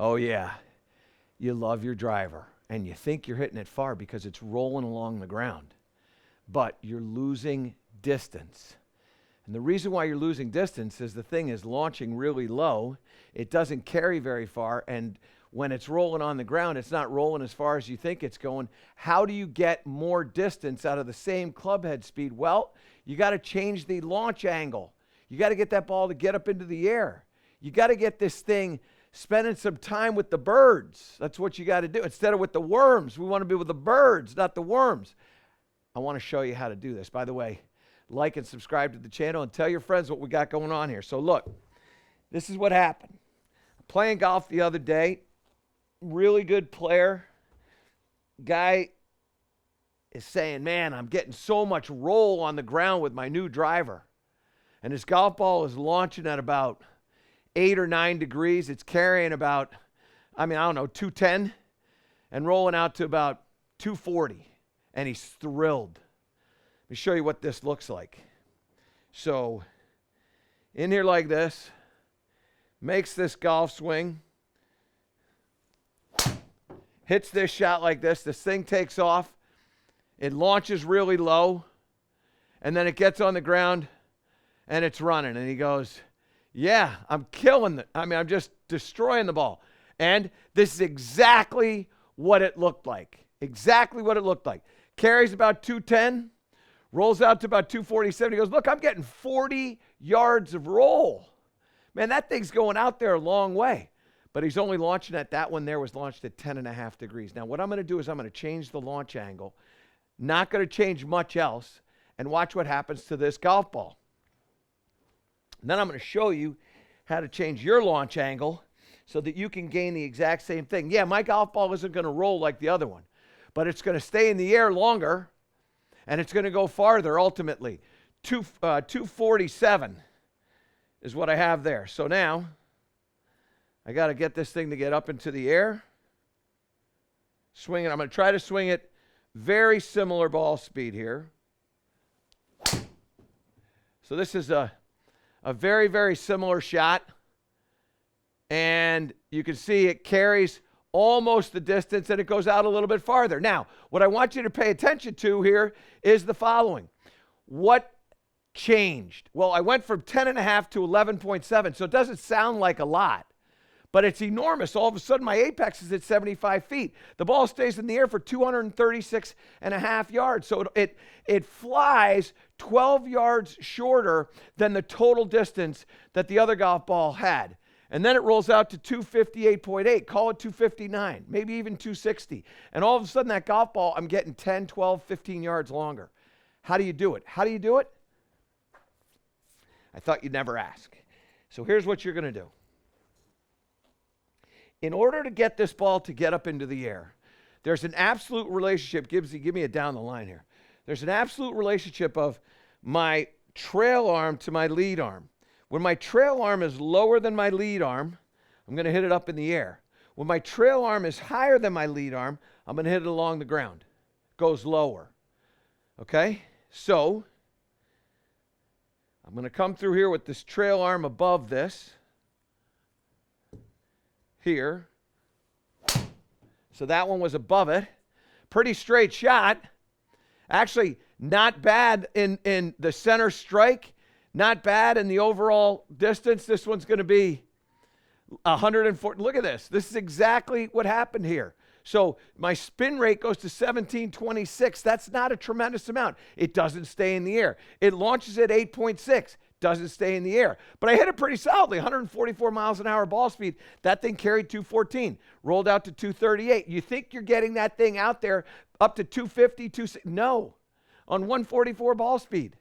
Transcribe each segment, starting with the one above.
Oh, yeah. You love your driver, and you think you're hitting it far because it's rolling along the ground, but you're losing distance. And the reason why you're losing distance is the thing is launching really low. It doesn't carry very far, and when it's rolling on the ground, it's not rolling as far as you think it's going. How do you get more distance out of the same club head speed? Well, you got to change the launch angle. You got to get that ball to get up into the air. You got to get this thing spending some time with the birds. That's what you got to do. Instead of with the worms, we want to be with the birds, not the worms. I want to show you how to do this. By the way, like and subscribe to the channel and tell your friends what we got going on here. So look, this is what happened. Playing golf the other day, really good player. Guy is saying, man, I'm getting so much roll on the ground with my new driver. And his golf ball is launching at about 8 or 9 degrees. It's carrying about, I don't know, 210 and rolling out to about 240. And he's thrilled. Let me show you what this looks like. So, in here like this, makes this golf swing, hits this shot like this. This thing takes off. It launches really low, and then it gets on the ground, and it's running. And he goes, yeah, I'm killing it. I'm just destroying the ball. And this is exactly what it looked like. Exactly what it looked like. Carries about 210, rolls out to about 247. He goes, look, I'm getting 40 yards of roll. Man, that thing's going out there a long way. But he's only launching at that one there was launched at 10.5 degrees. Now, what I'm going to do is I'm going to change the launch angle. Not going to change much else. And watch what happens to this golf ball. And then I'm going to show you how to change your launch angle so that you can gain the exact same thing. Yeah, my golf ball isn't going to roll like the other one, but it's going to stay in the air longer, and it's going to go farther ultimately. 247 is what I have there. So now I got to get this thing to get up into the air. Swing it. I'm going to try to swing it very similar ball speed here. So this is a very, very similar shot. And you can see it carries almost the distance and it goes out a little bit farther. Now, what I want you to pay attention to here is the following. What changed? Well, I went from 10.5 to 11.7, so it doesn't sound like a lot, but it's enormous. All of a sudden, my apex is at 75 feet. The ball stays in the air for 236.5 yards. So it flies 12 yards shorter than the total distance that the other golf ball had. And then it rolls out to 258.8, call it 259, maybe even 260. And all of a sudden, that golf ball, I'm getting 10, 12, 15 yards longer. How do you do it? How do you do it? I thought you'd never ask. So here's what you're going to do. In order to get this ball to get up into the air, there's an absolute relationship. Gibbsy, give me a down the line here. There's an absolute relationship of my trail arm to my lead arm. When my trail arm is lower than my lead arm, I'm going to hit it up in the air. When my trail arm is higher than my lead arm, I'm going to hit it along the ground. Goes lower. Okay? So, I'm going to come through here with this trail arm above this. Here. So that one was above it. Pretty straight shot. Actually, not bad in the center strike. Not bad in the overall distance. This one's going to be 140. Look at this. This is exactly what happened here. So my spin rate goes to 1726. That's not a tremendous amount. It doesn't stay in the air. It launches at 8.6. Doesn't stay in the air. But I hit it pretty solidly, 144 miles an hour ball speed. That thing carried 214, rolled out to 238. You think you're getting that thing out there up to 250, 260? No, on 144 ball speed.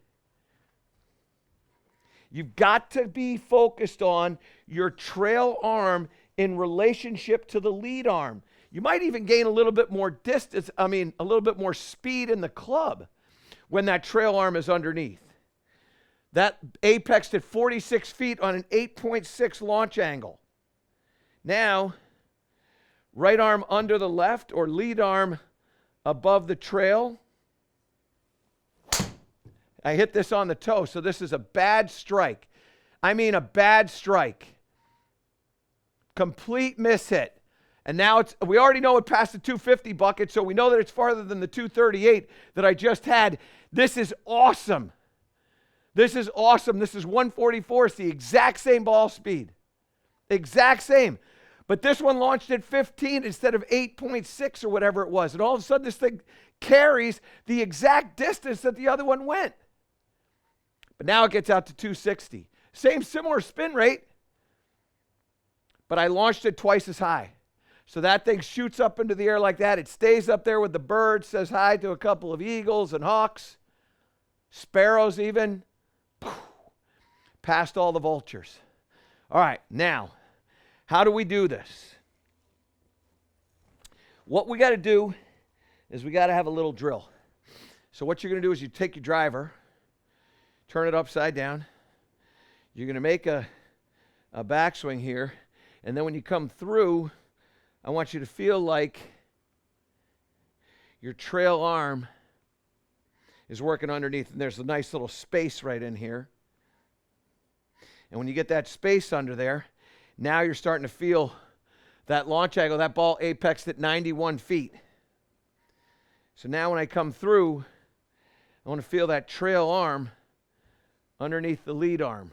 You've got to be focused on your trail arm in relationship to the lead arm. You might even gain a little bit more distance, a little bit more speed in the club when that trail arm is underneath. That apexed at 46 feet on an 8.6 launch angle. Now, right arm under the left or lead arm above the trail. I hit this on the toe, so this is a bad strike. I mean a bad strike. Complete miss hit. And now we already know it passed the 250 bucket, so we know that it's farther than the 238 that I just had. This is awesome. This is awesome. This is 144. It's the exact same ball speed. Exact same. But this one launched at 15 instead of 8.6 or whatever it was. And all of a sudden, this thing carries the exact distance that the other one went. But now it gets out to 260. Similar spin rate, but I launched it twice as high. So that thing shoots up into the air like that. It stays up there with the birds, says hi to a couple of eagles and hawks, sparrows even. Past all the vultures. All right, now, how do we do this? What we got to do is we got to have a little drill. So what you're going to do is you take your driver, turn it upside down. You're going to make a backswing here. And then when you come through, I want you to feel like your trail arm is working underneath. And there's a nice little space right in here. And when you get that space under there, now you're starting to feel that launch angle. That ball apexed at 91 feet. So now when I come through, I want to feel that trail arm underneath the lead arm.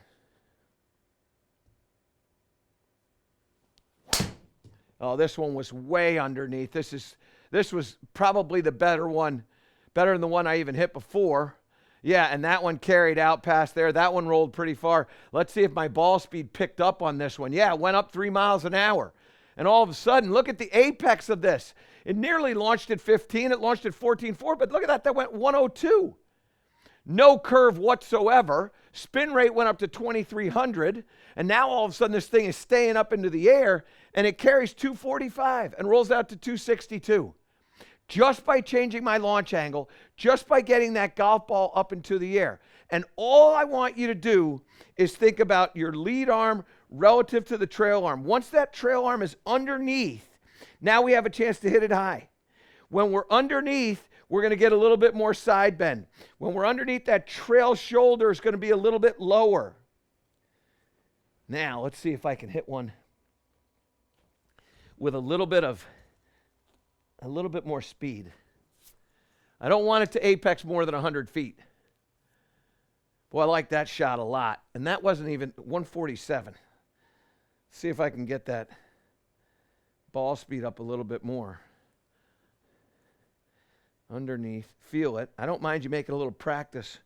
Oh, this one was way underneath. This was probably the better one, better than the one I even hit before. Yeah, and that one carried out past there. That one rolled pretty far. Let's see if my ball speed picked up on this one. Yeah, it went up 3 miles an hour. And all of a sudden, look at the apex of this. It nearly launched at 15. It launched at 14.4, but look at that. That went 102. No curve whatsoever. Spin rate went up to 2,300. And now all of a sudden, this thing is staying up into the air, and it carries 245 and rolls out to 262. Just by changing my launch angle, just by getting that golf ball up into the air. And all I want you to do is think about your lead arm relative to the trail arm. Once that trail arm is underneath, now we have a chance to hit it high. When we're underneath, we're going to get a little bit more side bend. When we're underneath, that trail shoulder is going to be a little bit lower. Now, let's see if I can hit one with a little bit more speed. I don't want it to apex more than 100 feet. Boy, I like that shot a lot. And that wasn't even 147. Let's see if I can get that ball speed up a little bit more. Underneath, feel it. I don't mind you making a little practice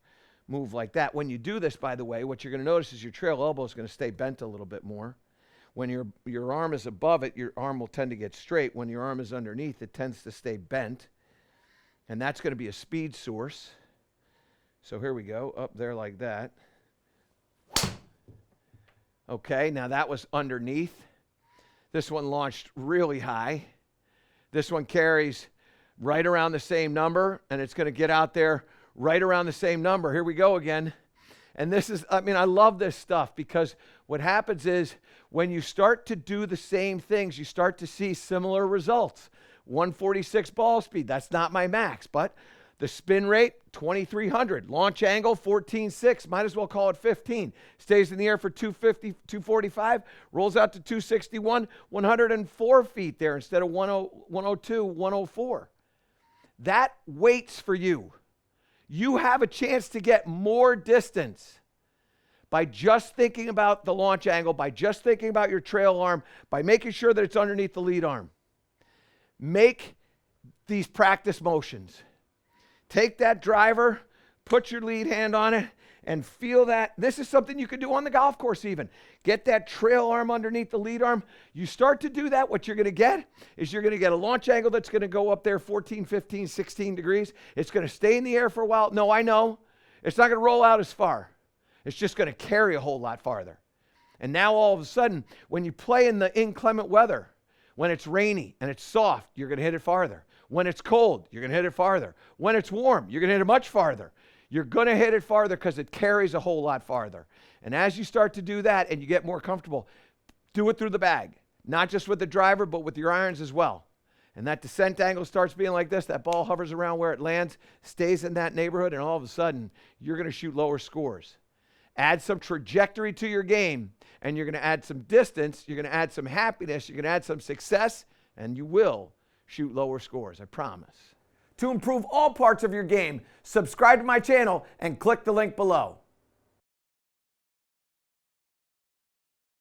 move like that. When you do this, by the way, what you're going to notice is your trail elbow is going to stay bent a little bit more. When your arm is above it, your arm will tend to get straight. When your arm is underneath, it tends to stay bent. And that's going to be a speed source. So here we go, up there like that. Okay, now that was underneath. This one launched really high. This one carries right around the same number, and it's going to get out there right around the same number. Here we go again. And this is, I love this stuff because what happens is when you start to do the same things, you start to see similar results. 146 ball speed, that's not my max, but the spin rate, 2,300. Launch angle, 14.6. Might as well call it 15. Stays in the air for 250, 245. Rolls out to 261. 104 feet there instead of 102, 104. That waits for you. You have a chance to get more distance by just thinking about the launch angle, by just thinking about your trail arm, by making sure that it's underneath the lead arm. Make these practice motions. Take that driver, put your lead hand on it, and feel that. This is something you can do on the golf course even. Get that trail arm underneath the lead arm. You start to do that, what you're going to get is you're going to get a launch angle that's going to go up there 14, 15, 16 degrees. It's going to stay in the air for a while. No, I know. It's not going to roll out as far. It's just going to carry a whole lot farther. And now all of a sudden, when you play in the inclement weather, when it's rainy and it's soft, you're going to hit it farther. When it's cold, you're going to hit it farther. When it's warm, you're going to hit it much farther. You're going to hit it farther because it carries a whole lot farther. And as you start to do that and you get more comfortable, do it through the bag. Not just with the driver, but with your irons as well. And that descent angle starts being like this. That ball hovers around where it lands, stays in that neighborhood, and all of a sudden, you're going to shoot lower scores. Add some trajectory to your game, and you're going to add some distance, you're going to add some happiness, you're going to add some success, and you will shoot lower scores, I promise. To improve all parts of your game, subscribe to my channel and click the link below.